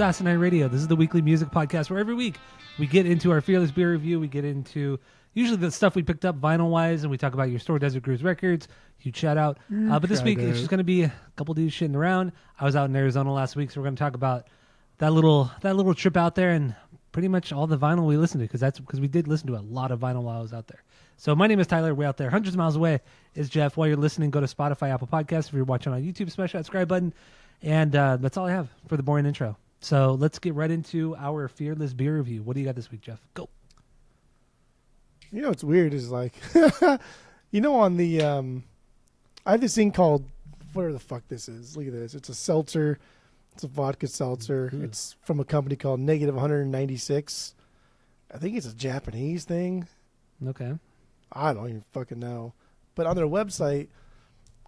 is Asinine Radio. This is the weekly music podcast where every week we get into our Fearless Beer Review. We get into usually the stuff we picked up vinyl-wise, and we talk about your store, Desert Cruise Records. Huge shout-out. But this week, it's just going to be a couple dudes shitting around. I was out in Arizona last week, so we're going to talk about that little trip out there and pretty much all the vinyl we listened to, because we did listen to a lot of vinyl while I was out there. So my name is Tyler. Way out there, hundreds of miles away, is Jeff. While you're listening, go to Spotify, Apple Podcasts. If you're watching on YouTube, smash that subscribe button. And that's all I have for the boring intro. So let's get right into our Fearless Beer Review. What do you got this week, Jeff? Go. You know what's weird is like, on the, I have this thing called, whatever the fuck this is. Look at this. It's a seltzer. It's a vodka seltzer. Mm-hmm. It's from a company called Negative 196. I think it's a Japanese thing. Okay. I don't even fucking know. But on their website,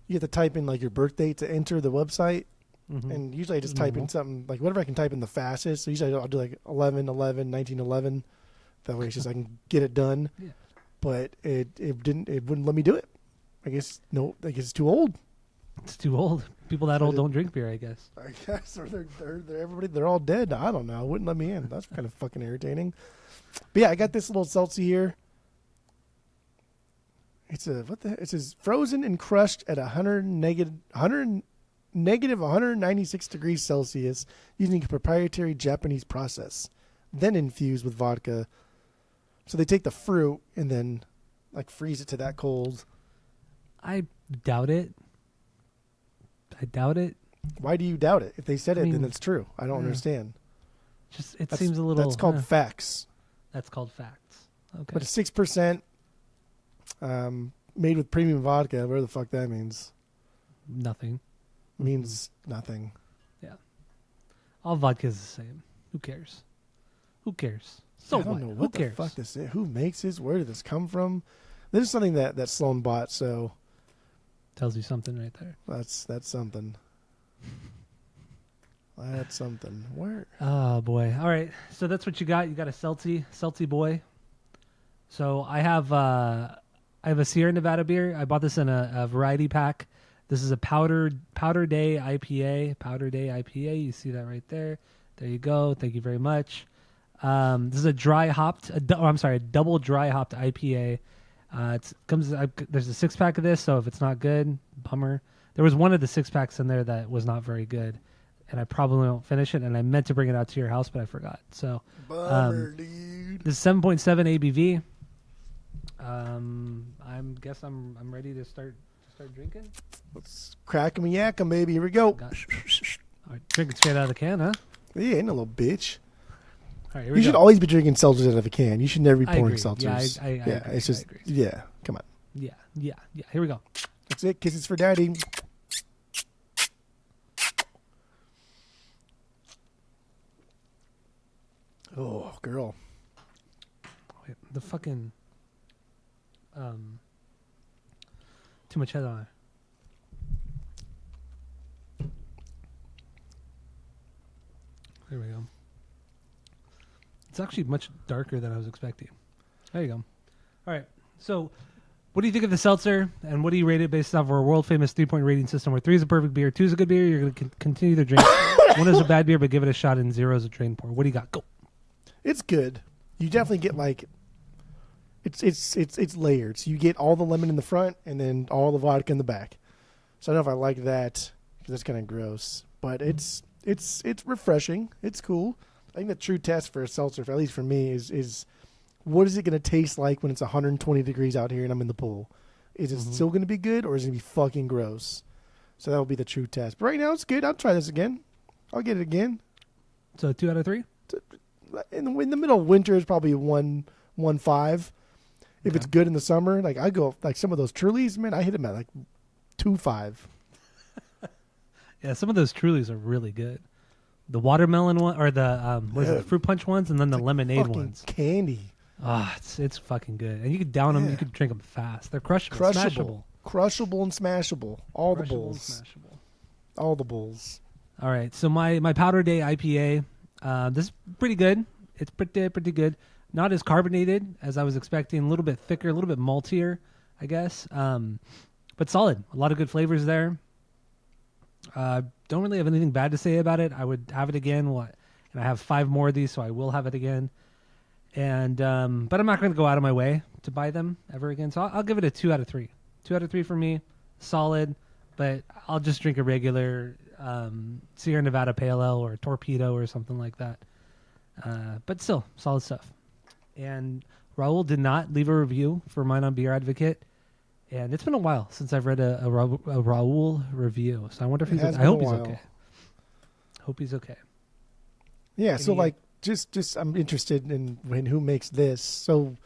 you have to type in like your birth date to enter the website. Mm-hmm. And usually I just type in something, like whatever I can type in the fastest. So usually I'll do like 11/11/1911. That way it's just I can get it done. Yeah. But it wouldn't let me do it. I guess it's too old. It's too old. People that old don't drink beer, I guess. I guess, or they're all dead. I don't know. It wouldn't let me in. That's kind of fucking irritating. But yeah, I got this little seltzer here. It's it says frozen and crushed at negative 196 degrees Celsius using a proprietary Japanese process, then infused with vodka. So they take the fruit and then like freeze it to that cold. I doubt it. Why do you doubt it? If they said it, then it's true. I don't understand. Seems a little. That's called facts. That's called facts. Okay. But it's 6%, made with premium vodka. Whatever the fuck that means. Nothing. Means nothing. Yeah. All vodka is the same. Who cares? So I don't know what the fuck this is. Who makes this? Where did this come from? This is something that Sloan bought, so tells you something right there. That's something. That's something. Where? Oh boy. All right. So that's what you got. You got a Seltzy boy. So I have a Sierra Nevada beer. I bought this in a variety pack. This is a Powder Day IPA. You see that right there. There you go. Thank you very much. This is a double dry hopped IPA. There's a 6-pack of this, so if it's not good, bummer. There was one of the 6-packs in there that was not very good, and I probably won't finish it, and I meant to bring it out to your house, but I forgot. So, bummer, dude. This is 7.7 ABV. I'm ready to start drinking. Let's crack 'em and yak 'em, baby. Here we go. All right, drinking straight out of the can, huh? Yeah, ain't a little bitch. All right, you should always be drinking seltzers out of a can. You should never be pouring seltzers. Yeah, I agree. It's just, yeah, come on. Yeah. Here we go. That's it. Kisses for daddy. Oh, girl. Wait, the fucking, too much head on it. There we go. It's actually much darker than I was expecting. There you go. All right. So, what do you think of the seltzer, and what do you rate it based off of our world famous 3-point rating system, where 3 is a perfect beer, 2 is a good beer, you're going to continue to drink. 1 is a bad beer, but give it a shot, and 0 is a train pour. What do you got? Go. It's good. You definitely get like it's layered. So you get all the lemon in the front and then all the vodka in the back. So I don't know if I like that because that's kind of gross, but it's refreshing. It's cool. I think the true test for a seltzer, at least for me, is what is it going to taste like when it's 120 degrees out here and I'm in the pool? Is it still going to be good, or is it going to be fucking gross? So that will be the true test. But right now, it's good. I'll try this again. I'll get it again. So 2 out of 3? In the middle of winter, is probably 1.5. If it's good in the summer, like I go, like some of those Trulies, man, I hit them at like 2.5. Yeah, some of those Trulies are really good. The watermelon one, or the fruit punch ones, and then the lemonade ones. Candy. Ah, it's fucking good, and you could down them. You could drink them fast. They're crushable, smashable, and smashable. All the bulls. All the bulls. All right, so my Powder Day IPA, this is pretty good. It's pretty good. Not as carbonated as I was expecting. A little bit thicker, a little bit maltier, I guess. But solid. A lot of good flavors there. Don't really have anything bad to say about it. I would have it again. and I have 5 more of these, so I will have it again. And but I'm not going to go out of my way to buy them ever again. So I'll give it a 2 out of 3. 2 out of 3 for me, solid. But I'll just drink a regular Sierra Nevada Pale Ale or a Torpedo or something like that. But still, solid stuff. And Raul did not leave a review for mine on Beer Advocate. And it's been a while since I've read a Raul review. So I wonder if he's okay. I hope he's okay. Hope he's okay. Yeah, so like just I'm interested in who makes this. So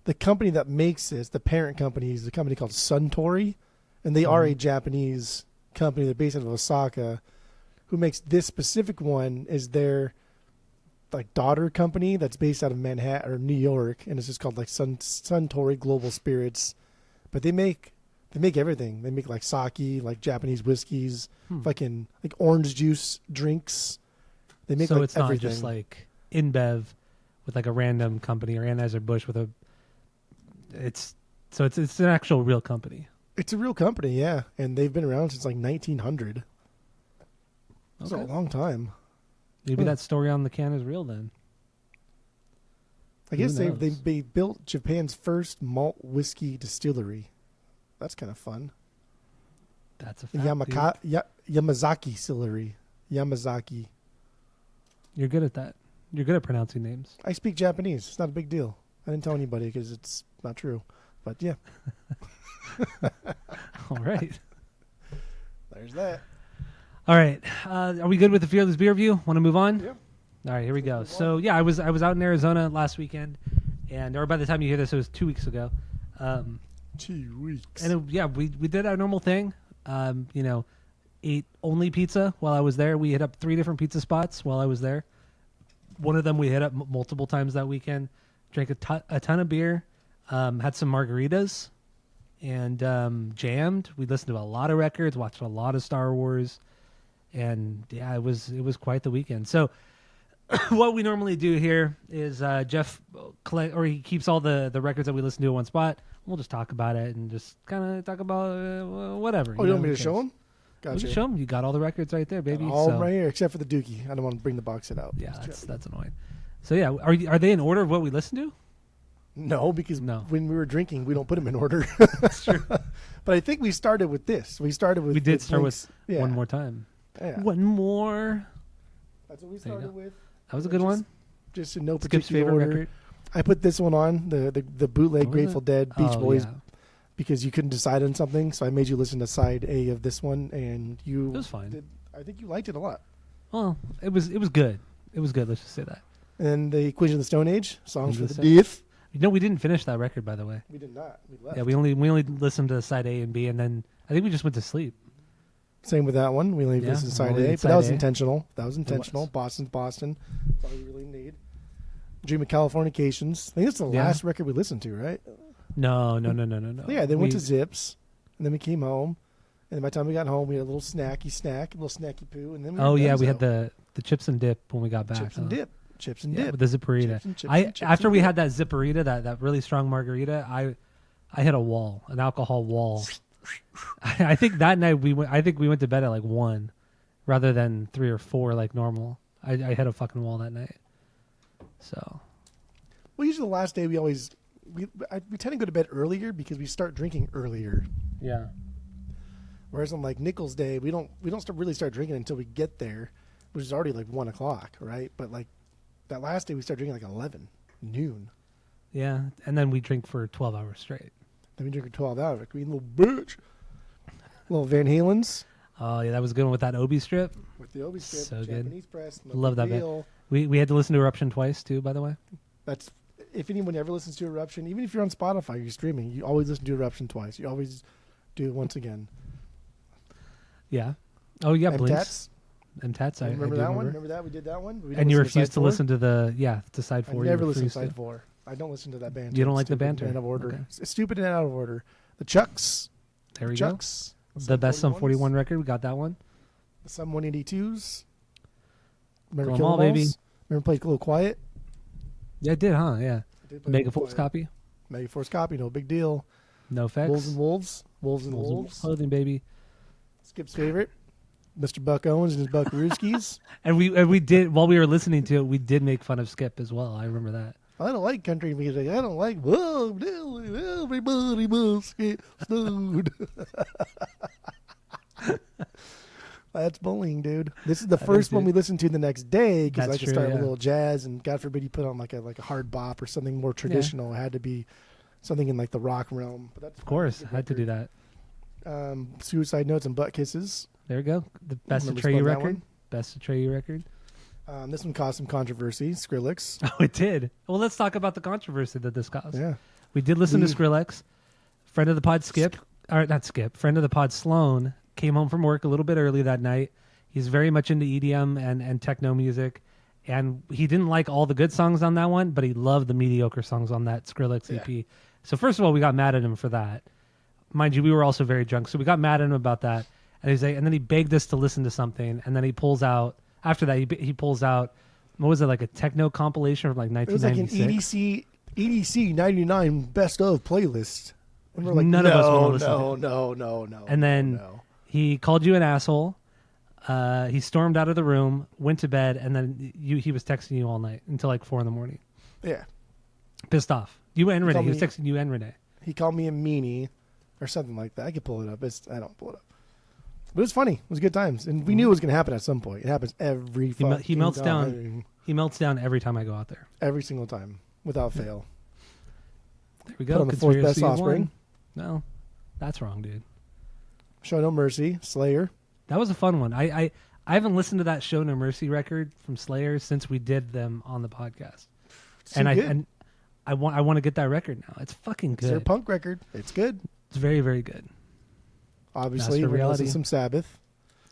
the company that makes this, the parent company, is a company called Suntory, and they are a Japanese company. They're based out of Osaka. Who makes this specific one is their like daughter company that's based out of Manhattan or New York, and it's just called like Suntory Global Spirits. But they make everything. They make like sake, like Japanese whiskeys, fucking like orange juice drinks. They make so like it's everything. not just like InBev with like a random company or Anheuser-Busch with a. It's an actual real company. It's a real company, yeah, and they've been around since like 1900. That's a long time. Maybe that story on the can is real then. I guess they built Japan's first malt whiskey distillery. That's kind of fun. That's a fact, Yamazaki distillery. Yamazaki. You're good at that. You're good at pronouncing names. I speak Japanese. It's not a big deal. I didn't tell anybody because it's not true. But yeah. All right. There's that. All right. Are we good with the Fearless Beer Review? Want to move on? Yeah. All right, here we go. So yeah, I was out in Arizona last weekend, and or by the time you hear this, it was 2 weeks ago. 2 weeks. And we did our normal thing. Ate only pizza while I was there. We hit up 3 different pizza spots while I was there. One of them we hit up multiple times that weekend. Drank a ton of beer. Had some margaritas, and jammed. We listened to a lot of records. Watched a lot of Star Wars, and yeah, it was quite the weekend. So. What we normally do here is Jeff he keeps all the records that we listen to in one spot. We'll just talk about it and just kind of talk about whatever. Oh, you want me to show him? Gotcha. We can show him. You got all the records right there, baby. All right here, except for the Dookie. I don't want to bring the box set out. Yeah, that's annoying. So yeah, are they in order of what we listen to? No, because when we were drinking, we don't put them in order. That's true. But I think we started with this. We start with One More Time. Yeah. One more. That's what we started with. That was a good one. Just in no Skip's particular favorite order. record. I put this one on, the bootleg Grateful Dead Beach Boys, because you couldn't decide on something, so I made you listen to side A of this one, and it was fine. I think you liked it a lot. Well, it was good. It was good. Let's just say that. And the Queens of the Stone Age, Songs for the Deaf. We didn't finish that record, by the way. We did not. We left. Yeah, we only listened to side A and B, and then I think we just went to sleep. Same with that one. We only listened to side A, but that was intentional. Was. Boston. That's all we really need. Dream of Californications. I think that's the last record we listened to, right? No. Yeah, they went to Zips, and then we came home, and by the time we got home, we had a little snacky poo, and then we had the chips and dip when we got back. Chips and dip with the Zipperita. After we had that Zipperita, that really strong margarita, I hit a wall, an alcohol wall. I think that night we went to bed at like 1 rather than 3 or 4 like normal. I hit a fucking wall that night. So, well, usually the last day we tend to go to bed earlier because we start drinking earlier. Yeah. Whereas on like Nichols Day, we don't really start drinking until we get there, which is already like 1 o'clock, right? But like that last day we start drinking like 11 noon. Yeah, and then we drink for 12 hours straight. Then we drink for 12 hours. Like, green little bitch. Little Van Halen's. Oh yeah, that was good one with that Obi strip. With the Obi strip, so Japanese good. press. Love that bit. We had to listen to Eruption twice too, by the way. That's if anyone ever listens to Eruption, even if you're on Spotify, you're streaming, you always listen to Eruption twice. You always do it once again. Yeah. Oh yeah, M-Tats. M-Tats. I remember that one. Remember that we did that one. And you refused to listen to to side 4. I never listen to side 4. I don't listen to that band. You don't like the banter? Out of order. Okay. It's stupid and out of order. The Chucks. There we go. The best Sum 41 record. We got that one. The Sum 182s. Remember Kill 'Em All, baby. Remember Play a Little Quiet? Yeah, I did, huh? Yeah. Megaforce copy. Megaforce copy. No big deal. No effects. Wolves and Wolves. Clothing, baby. Skip's favorite. Mr. Buck Owens and his Buckarooskies. And we did, while we were listening to it, we did make fun of Skip as well. I remember that. I don't like country music. I don't like, whoa, everybody must get stoned. That's bullying, dude. This is the first one we listened to the next day because I could start with a little jazz, and God forbid you put on like a hard bop or something more traditional. It had to be something in like the rock realm. But that's of course, I had to do that. Suicide Notes and Butt Kisses. There we go. The Best Atreyu record. Best Atreyu record. This one caused some controversy. Skrillex. Oh, it did. Well, let's talk about the controversy that this caused. Yeah. We did listen to Skrillex. Friend of the pod, Skip. Or not Skip. Friend of the pod, Sloan, came home from work a little bit early that night. He's very much into EDM and techno music. And he didn't like all the good songs on that one, but he loved the mediocre songs on that Skrillex EP. Yeah. So first of all, we got mad at him for that. Mind you, we were also very drunk. So we got mad at him about that. And he's like, and then he begged us to listen to something. And then he pulls out, after that, he pulls out, what was it, like a techno compilation from like 1996? It was like an EDC 99 best of playlist. And we're like, none of us want to listen to it. No. And then he called you an asshole. He stormed out of the room, went to bed, and then he was texting you all night until like 4 a.m. Yeah. Pissed off. You and Renee. He was texting you and Renee. He called me a meanie or something like that. I could pull it up. I don't pull it up. But it was funny. It was good times. And we knew it was going to happen at some point. It happens every fucking he melts time. Down. He melts down every time I go out there. Every single time. Without fail. There we go. Put on the fourth best offspring. No, that's wrong, dude. Show No Mercy. Slayer. That was a fun one. I haven't listened to that Show No Mercy record from Slayer since we did them on the podcast. And I want to get that record now. It's fucking good. It's their punk record. It's good. It's very, very good. Obviously, we listened to some Sabbath.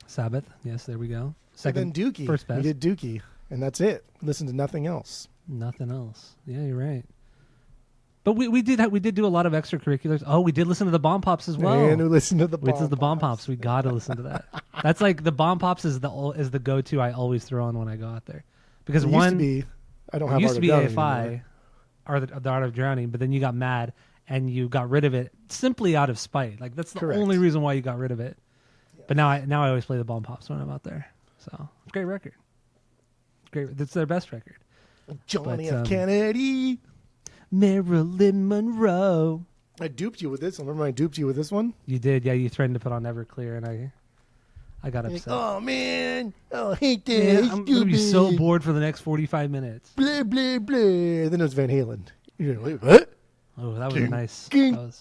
Sabbath, yes, there we go. Second, and then Dookie. First best. We did Dookie, and that's it. Listen to nothing else. Nothing else. Yeah, you're right. But we did do a lot of extracurriculars. Oh, we did listen to the Bomb Pops as well. And we listened to the Bomb Pops. We got to listen to that. That's like the Bomb Pops is the go-to I always throw on when I go out there. Because it used to be, I don't have used to be AFI anymore. or the Art of Drowning, but then you got mad and you got rid of it simply out of spite. Like that's the only reason why you got rid of it. Yeah. But now I always play the Bomb Pops when I'm out there. So it's a great record. Great. It's their best record. Johnny F. Kennedy. Marilyn Monroe. I duped you with this one. Remember I duped you with this one? You did, yeah. You threatened to put on Everclear, and I got upset. Like, oh, man. I hate this. Yeah, I'm going to be so bored for the next 45 minutes. Blah, blah, blah. Then it was Van Halen. You're like, wait, what? Oh, that was nice. We did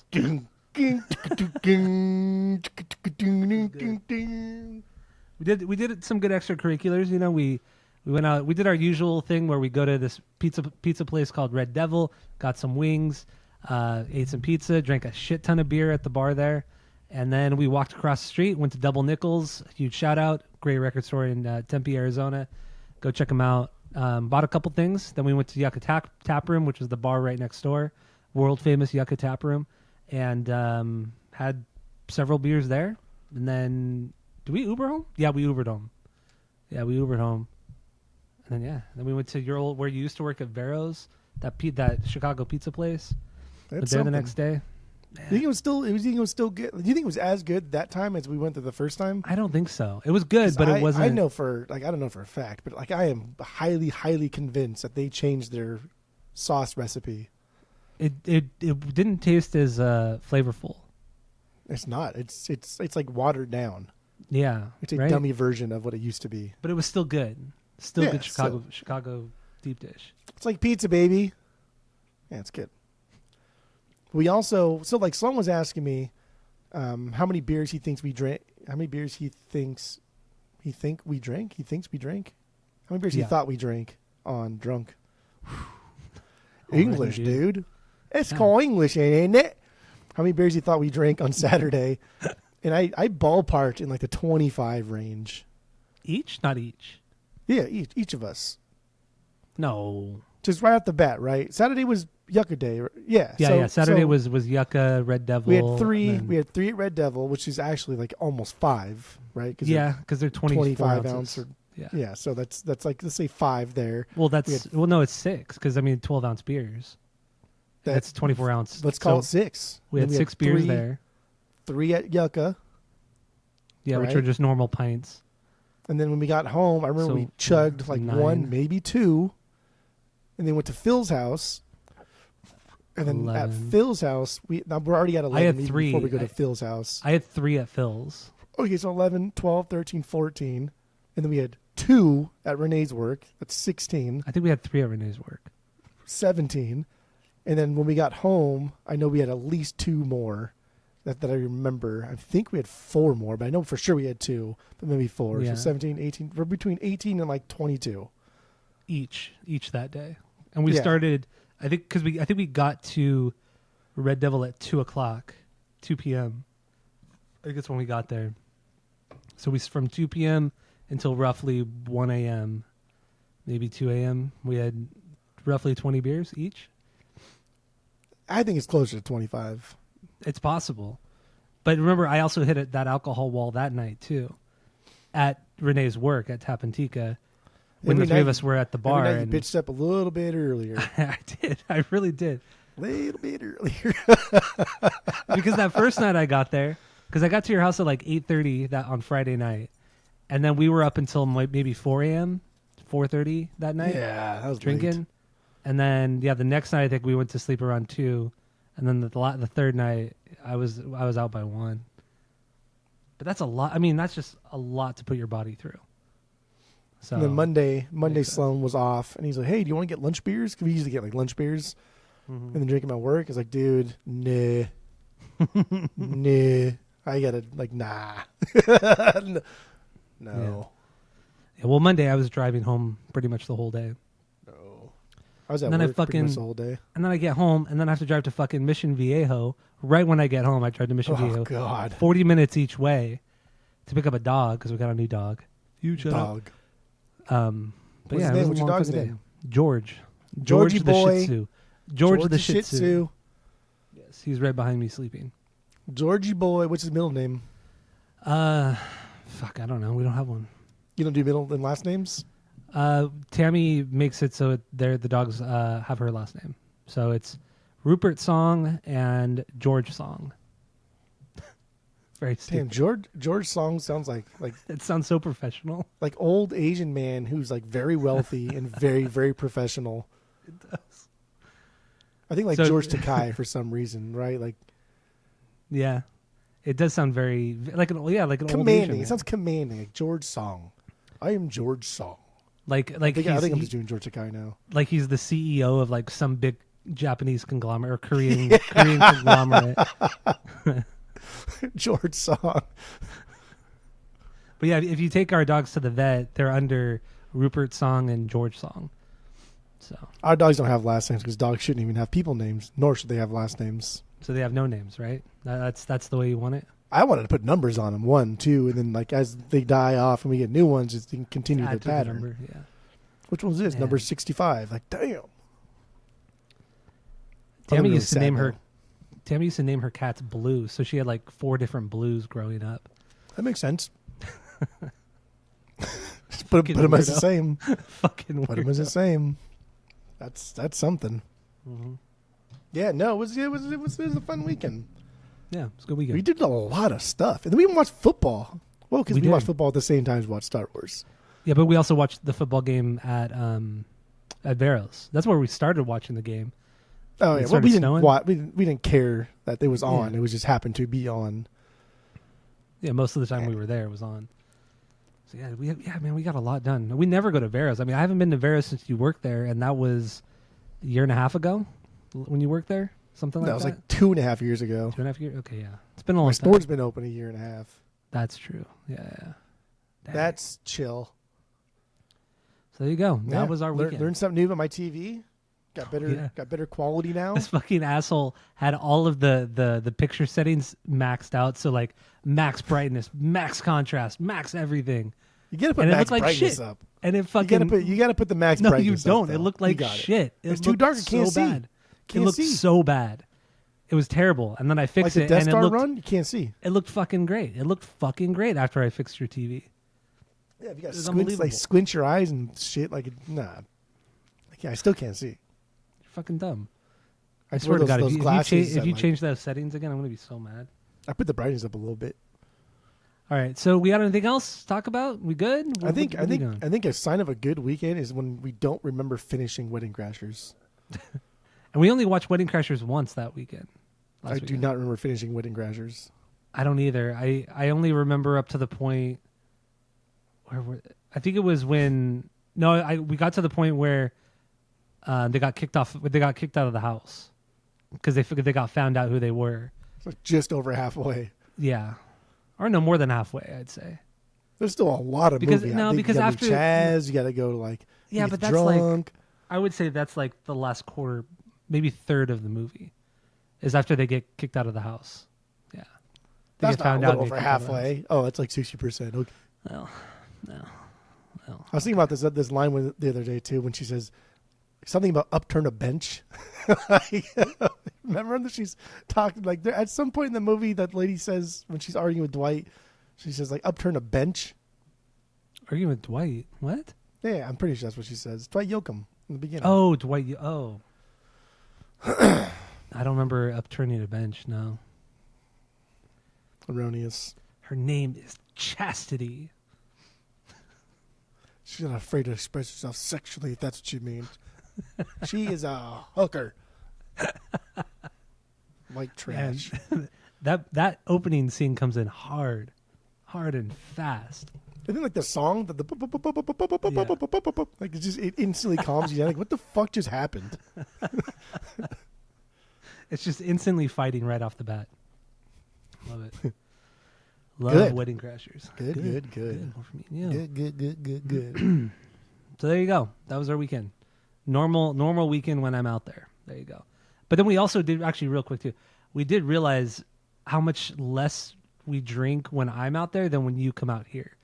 some good extracurriculars. You know, we went out. We did our usual thing where we go to this pizza place called Red Devil. Got some wings, ate some pizza, drank a shit ton of beer at the bar there, and then we walked across the street. Went to Double Nickels. Huge shout out, great record store in Tempe, Arizona. Go check them out. Bought a couple things. Then we went to Yucca Tap Room, which is the bar right next door, world famous Yucca Tap Room, and had several beers there. And then, did we Uber home? Yeah, we Ubered home. And then we went to where you used to work at Vero's, that Chicago pizza place. That's there the next day. You think it was still good? Do you think it was as good that time as we went there the first time? I don't think so. It was good, but it wasn't. I don't know for a fact, but like I am highly, highly convinced that they changed their sauce recipe. It didn't taste as flavorful. It's not. It's like watered down. Yeah, it's a dummy version of what it used to be. But it was still good. Still good Chicago deep dish. It's like pizza, baby. Yeah, it's good. We also like Sloan was asking me how many beers he thinks we drank. How many beers he thinks we drank? He thinks we drank. How many beers he thought we drank on drunk? English, dude. It's called English, ain't it? How many beers he thought we drank on Saturday? And I ballparked in like the 25 range. Each? Not each. Yeah, each of us. No. Just right off the bat, right? Saturday was Yucca Day. Yeah. Yeah. Saturday was Yucca, Red Devil. We had three. We had 3 at Red Devil, which is actually like almost 5, right? Because they're 25 ounce. Yeah. So that's like, let's say 5 there. Well, no, it's 6 because 12-ounce beers. That's 24 ounce. Let's call it 6. We had 6 beers there. 3 at Yucca. Yeah, right? Which are just normal pints. And then when we got home, I remember we chugged like 9. 1, maybe 2, and then went to Phil's house. And then 11. at Phil's house, we're already at 11 I had even 3. before we go to Phil's house. I had 3 at Phil's. Okay, so 11, 12, 13, 14. And then we had 2 at Renee's work. That's 16. I think we had 3 at Renee's work. 17. And then when we got home, I know we had at least 2 more that I remember. I think we had 4 more, but I know for sure we had 2, but maybe 4. Yeah. So 17, 18. We're between 18 and like 22. Each that day. And we started, I think we got to Red Devil at 2 p.m. I think that's when we got there. So from 2 p.m. until roughly 1 a.m., maybe 2 a.m., we had roughly 20 beers each. I think it's closer to 25. It's possible. But remember, I also hit that alcohol wall that night, too, at Renee's work at Tapantica, when the 3 of us were at the bar. Every night you bitched up a little bit earlier. I did. I really did. A little bit earlier. Because that first night I got there, because I got to your house at like 8:30 on Friday night, and then we were up until maybe 4 a.m., 4:30 that night. Yeah, that was drinking. late. And then the next night I think we went to sleep around 2, and then the third night I was out by 1. But that's a lot. I mean, that's just a lot to put your body through. So And then Monday Sloan was off, and he's like, "Hey, do you want to get lunch beers? Because we usually get like lunch beers, and then drink them at work." It's like, dude, nah, nah. I gotta like, nah, no. Yeah, well, Monday I was driving home pretty much the whole day. No, I was at And then work pretty much the whole day. And then I get home, and then I have to drive to fucking Mission Viejo. Right when I get home, I drive to Mission Viejo. Oh God, 40 minutes each way to pick up a dog because we got a new dog. Huge dog. But What's his name? What's your dog's name? George. Georgie the boy. Shih Tzu. George the Shih Tzu. Yes, he's right behind me sleeping. Georgie boy. What's his middle name? Fuck, I don't know. We don't have one. You don't do middle and last names? Tammy makes it so the dogs have her last name. So it's Rupert Song and George Song. Very stupid. Damn, George Song sounds like It sounds so professional. like old Asian man who's like very wealthy and very, very professional. It does. I think like So- George Takei for some reason, right? Like Yeah. It does sound very like an old Asian commanding. man. It sounds commanding, like George Song. I am George Song. Like I think I'm he's just doing George Takei now. like he's the CEO of like some big Japanese conglomerate or Korean conglomerate. George Song. But yeah, if you take our dogs to the vet, they're under Rupert Song and George Song. So Our dogs don't have last names because dogs shouldn't even have people names, nor should they have last names. they have no names, right? That's the way you want it. I wanted to put numbers on them, 1, 2, and then like as they die off and we get new ones, just continue the Add to the pattern. number, yeah. Which one's this? Yeah. Number 65. Like, damn. Tammy really used to sad name now. her. Tammy used to name her cats Blue, so she had like 4 different Blues growing up. That makes sense. put them as the weirdo. same. Fucking Put them as the same. That's something. Mm-hmm. Yeah, no, it was a fun weekend. Yeah, it's a good weekend. We did a lot of stuff, and then we even watched football. Well, because We we watched did. football at the same time as we watched Star Wars. Yeah, but we also watched the football game at Veros. That's where we started watching the game. Oh It yeah, well, started we didn't snowing? we didn't care that it was on. Yeah. It was just happened to be on. Yeah, most of the time we were there, it was on. So man, we got a lot done. We never go to Veros. I mean, I haven't been to Veros since you worked there, and that was a year and a half ago when you worked there, something like That that. was like 2.5 years ago. 2.5 years. Okay, yeah, it's been a long My time. store's been open a year and a half. That's true. Yeah. Dang. That's chill. So there you go. Yeah. That was our weekend. Learned something new about my TV. Got better. Yeah. Got better quality now. This fucking asshole had all of the picture settings maxed out. So like max brightness, max contrast, max everything. You gotta put And it max looked like brightness shit. up. And it You fucking gotta put the max no, brightness you up, don't. though. It looked You like got it. shit. It It's too looked dark. You can't so see. bad. It Can't looked see. so bad. It was terrible. And then I Like fixed the it, Death and Star it looked run, you can't see. it looked fucking great. It looked fucking great after I fixed your TV. Yeah, if you got It was squint, unbelievable. like squint your eyes and shit. Like nah, like, yeah, I still can't see. You're fucking dumb. I wear swear to those- God, those if you glasses change that, like- those settings again, I'm gonna be so mad. I put the brightness up a little bit. All right. So we got anything else to talk about? We good? I think a sign of a good weekend is when we don't remember finishing Wedding Crashers. And we only watched Wedding Crashers once that weekend. I do not remember finishing Wedding Crashers. I don't either. I only remember up to the point I think it was when we got to the point where they got kicked off. They got kicked out of the house because they got found out who they were. So just over halfway. Yeah, or no, more than halfway, I'd say. There's still a lot of movie. Because after Chaz, you got to go to but that's drunk. I would say that's like the last quarter, maybe third of the movie, is after they get kicked out of the house. Yeah, that's not a little over halfway. Oh, it's like 60%. Okay. Well, no. I was thinking about this line the other day too when she says something about upturn a bench. Remember that she's talking like at some point in the movie that lady says when she's arguing with Dwight, she says like upturn a bench. Arguing with Dwight? What? Yeah, I'm pretty sure that's what she says. Dwight Yoakam in the beginning. Oh, Dwight. Oh. I don't remember upturning a bench. No. Erroneous. Her name is Chastity. She's not afraid to express herself sexually, if that's what you mean. She is a hooker. White trash. That opening scene comes in hard and fast. I think like the song that like it instantly calms you down. Like what the fuck just happened? It's just instantly fighting right off the bat. Love it. Love Good. Wedding Crashers. Good. More for me. Yeah. Good. So there you go. That was our weekend. Normal weekend when I'm out there. There you go. But then we also did, actually real quick too, we did realize how much less we drink when I'm out there than when you come out here.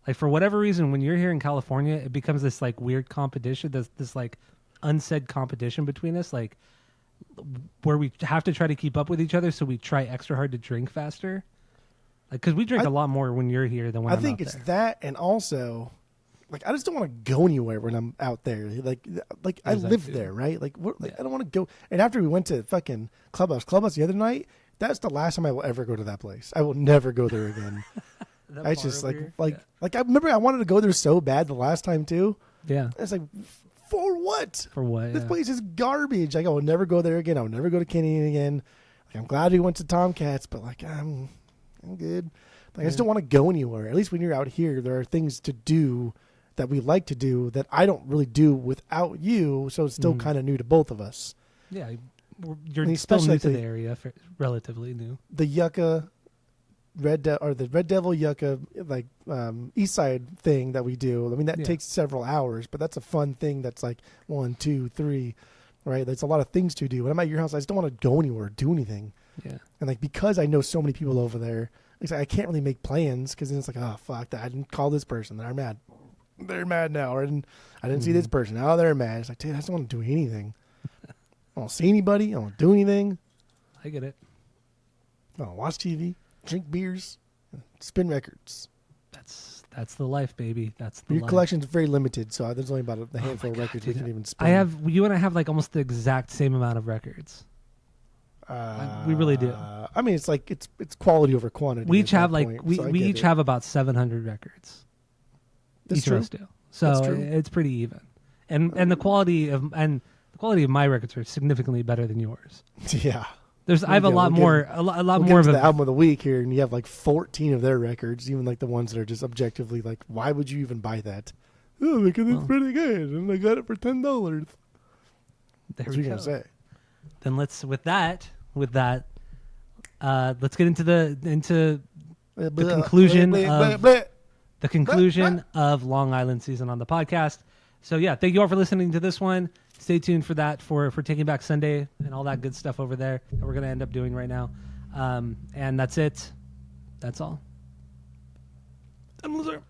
Like for whatever reason, when you're here in California, it becomes this like weird competition, this like unsaid competition between us, like where we have to try to keep up with each other. So we try extra hard to drink faster. Like, cause we drink a lot more when you're here than when I'm out there. I think it's that, and also, like, I just don't want to go anywhere when I'm out there. Like I live there, right? Like, I don't want to go. And after we went to fucking Clubhouse the other night, that's the last time I will ever go to that place. I will never go there again. I just I remember I wanted to go there so bad the last time too. Yeah, it's like, for what? For what? This place is garbage. Like, I will never go there again. I will never go to Kenny again. Like, I'm glad we went to Tomcats, but like, I'm good. Like, I just don't want to go anywhere. At least when you're out here, there are things to do that we like to do that I don't really do without you. So it's still kind of new to both of us. Yeah, you're still new to the area, relatively new. The Yucca the Red Devil Yucca like East Side thing that we do. I mean, that takes several hours, but that's a fun thing. That's like 1, 2, 3, right? There's a lot of things to do. When I'm at your house, I just don't want to go anywhere, do anything. Yeah, and like because I know so many people over there. I can't really make plans because then it's like, oh fuck, I didn't call this person. They're mad. They're mad now. Or I didn't see this person. Now they're mad. It's like, dude, I just don't want to do anything. I don't see anybody. I don't want to do anything. I get it. I don't watch TV, drink beers, spin records. That's the life, baby. That's the Your life. collection's very limited, so there's only about a handful of records we can even spin. You and I have like almost the exact same amount of records. We really do. I mean, it's like it's quality over quantity. We each have we each have about 700 records. That's true. Of us do. So it's pretty even, and the quality of my records are significantly better than yours. Yeah, I have a lot more of the album of the week here, and you have like 14 of their records, even like the ones that are just objectively like, why would you even buy that? Oh, because it's pretty good, and I got it for $10. That's what you're gonna say. Then let's with that, let's get into the conclusion of Long Island season on the podcast. So yeah, thank you all for listening to this one. Stay tuned for that for Taking Back Sunday and all that good stuff over there that we're gonna end up doing right now. And that's it. That's all. I'm a loser.